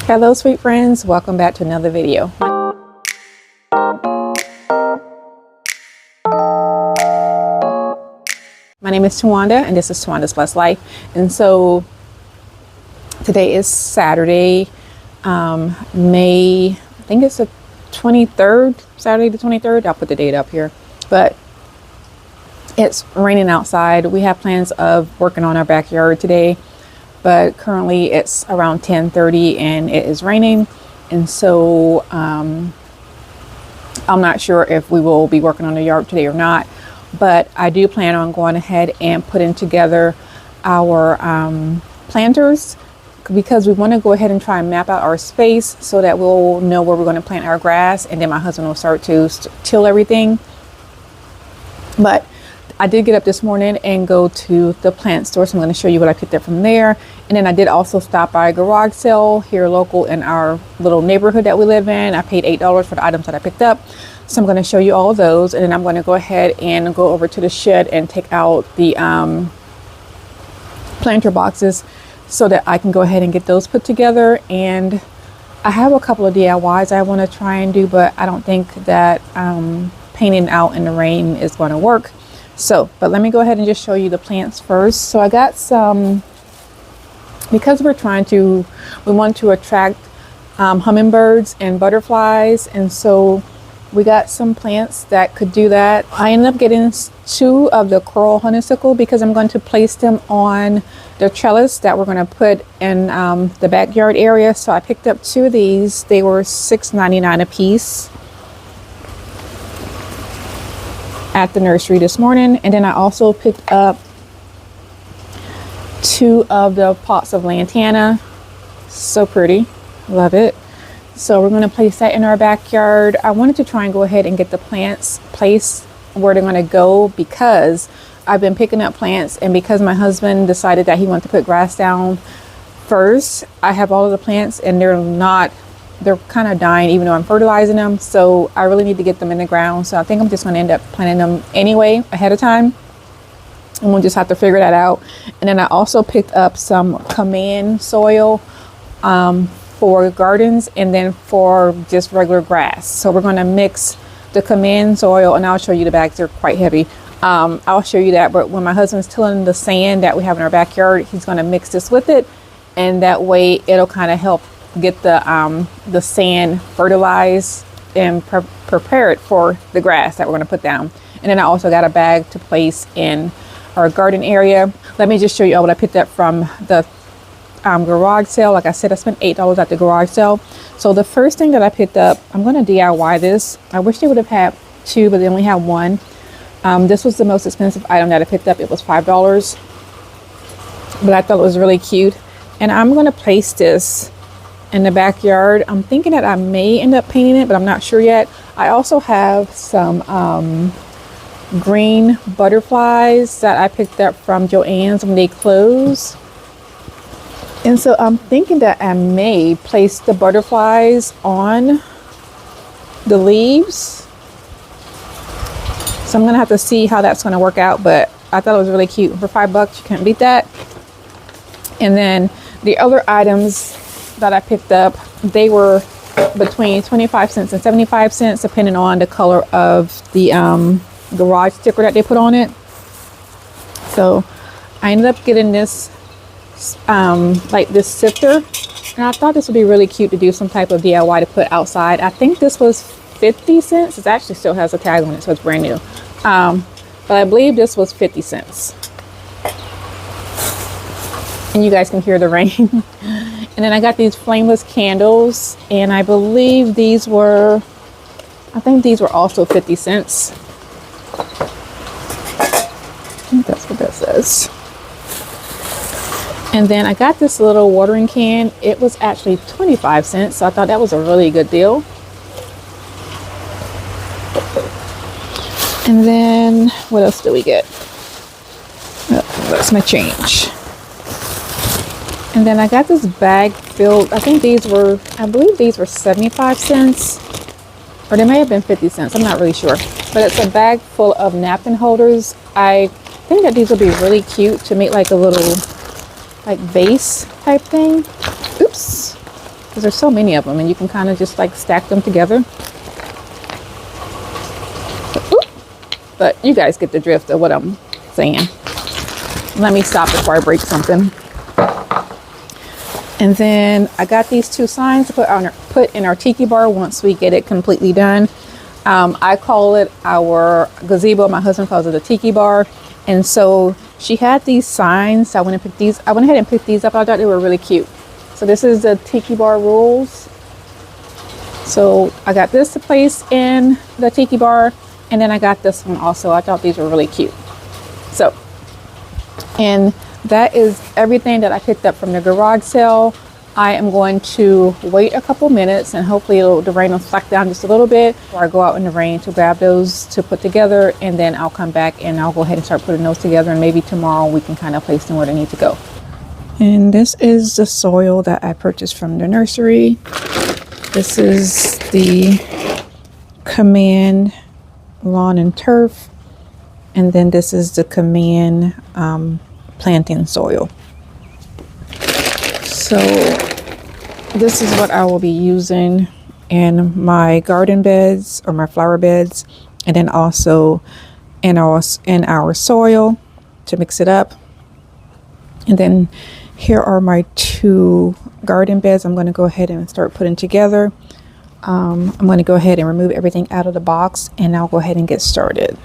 Hello sweet friends, welcome back to another video. My name is Tawanda and this is Tawanda's Blessed Life. And so today is Saturday, May, I think it's the 23rd, Saturday the 23rd. I'll put the date up here, but it's raining outside. We have plans of working on our backyard today, but currently it's around 10:30 and it is raining. And so I'm not sure if we will be working on the yard today or not, but I do plan on going ahead and putting together our planters, because we want to go ahead and try and map out our space so that we'll know where we're going to plant our grass, and then my husband will start to till everything. But I did get up this morning and go to the plant store, so I'm going to show you what I picked up from there. And then I did also stop by a garage sale here local in our little neighborhood that we live in. I paid $8 for the items that I picked up, so I'm going to show you all of those, and then I'm going to go ahead and go over to the shed and take out the planter boxes so that I can go ahead and get those put together. And I have a couple of DIYs I want to try and do, but I don't think that painting out in the rain is going to work. So, but let me go ahead and just show you the plants first. So I got some, because we want to attract hummingbirds and butterflies, and so we got some plants that could do that. I ended up getting 2 of the coral honeysuckle because I'm going to place them on the trellis that we're going to put in the backyard area. So I picked up 2 of these. They were $6.99 a piece at the nursery this morning. And then I also picked up 2 of the pots of lantana. So pretty, love it. So we're going to place that in our backyard. I wanted to try and go ahead and get the plants placed where they're going to go, because I've been picking up plants, and because my husband decided that he wanted to put grass down first, I have all of the plants and they're kind of dying even though I'm fertilizing them. So I really need to get them in the ground. So I think I'm just going to end up planting them anyway ahead of time, and we'll just have to figure that out. And then I also picked up some command soil for gardens and then for just regular grass. So we're going to mix the command soil, and I'll show you the bags. They're quite heavy. I'll show you that, but when my husband's tilling the sand that we have in our backyard, he's going to mix this with it, and that way it'll kind of help get the sand fertilized and prepare it for the grass that we're going to put down. And then I also got a bag to place in our garden area. Let me just show you all what I picked up from the garage sale. Like I said, I spent $8 at the garage sale. So the first thing that I picked up, I'm going to DIY this. I wish they would have had 2, but they only had 1. This was the most expensive item that I picked up. It was $5, but I thought it was really cute. And I'm going to place this in the backyard. I'm thinking that I may end up painting it, but I'm not sure yet. I also have some green butterflies that I picked up from Joann's when they close. And so I'm thinking that I may place the butterflies on the leaves. So I'm going to have to see how that's going to work out, but I thought it was really cute. For $5, you can't beat that. And then the other items that I picked up, they were between 25 cents and 75 cents, depending on the color of the garage sticker that they put on it. So I ended up getting this like this sifter, and I thought this would be really cute to do some type of DIY to put outside. I think this was 50 cents. It actually still has a tag on it, so it's brand new. But I believe this was 50 cents. And you guys can hear the rain. And then I got these flameless candles, and I believe I think these were also 50 cents. I think that's what that says. And then I got this little watering can. It was actually 25 cents, so I thought that was a really good deal. And then what else do we get? Oh, that's my change. And then I got this bag filled. I believe these were 75 cents, or they may have been 50 cents. I'm not really sure, but it's a bag full of napkin holders. I think that these would be really cute to make like a little like vase type thing. Oops, because there's so many of them, and you can kind of just like stack them together. But you guys get the drift of what I'm saying. Let me stop before I break something. And then I got these 2 signs to put in our tiki bar once we get it completely done. I call it our gazebo. My husband calls it a tiki bar. And so she had these signs. So I went ahead and picked these up. I thought they were really cute. So this is the tiki bar rules. So I got this to place in the tiki bar, and then I got this one also. I thought these were really cute. So, and that is everything that I picked up from the garage sale. I am going to wait a couple minutes, and hopefully the rain will slack down just a little bit before I go out in the rain to grab those to put together, and then I'll come back and I'll go ahead and start putting those together, and maybe tomorrow we can kind of place them where they need to go. And this is the soil that I purchased from the nursery. This is the Command Lawn and Turf, and then this is the Command planting soil. So this is what I will be using in my garden beds or my flower beds, and then also in our soil to mix it up. And then here are my 2 garden beds I'm going to go ahead and start putting together. I'm going to go ahead and remove everything out of the box, and I'll go ahead and get started.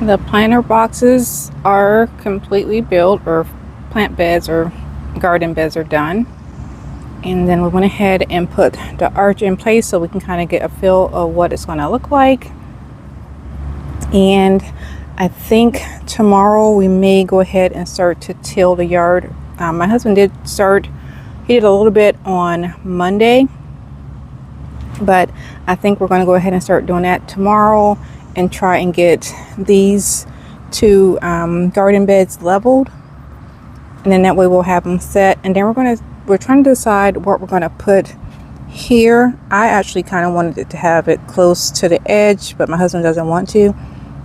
The planter boxes are completely built, or plant beds or garden beds are done. And then we went ahead and put the arch in place so we can kind of get a feel of what it's going to look like. And I think tomorrow we may go ahead and start to till the yard. My husband he did a little bit on Monday, but I think we're going to go ahead and start doing that tomorrow and try and get these two garden beds leveled, and then that way we'll have them set. And then we're trying to decide what we're going to put here. I actually kind of wanted it to have it close to the edge, but my husband doesn't want to,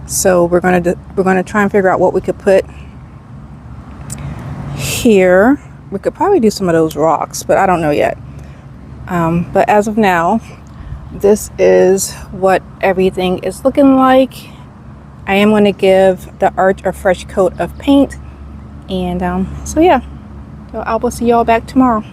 so we're going to try and figure out what we could put here. We could probably do some of those rocks, but I don't know yet. But as of now, this is what everything is looking like. I am going to give the arch a fresh coat of paint, and so yeah, so I will see y'all back tomorrow.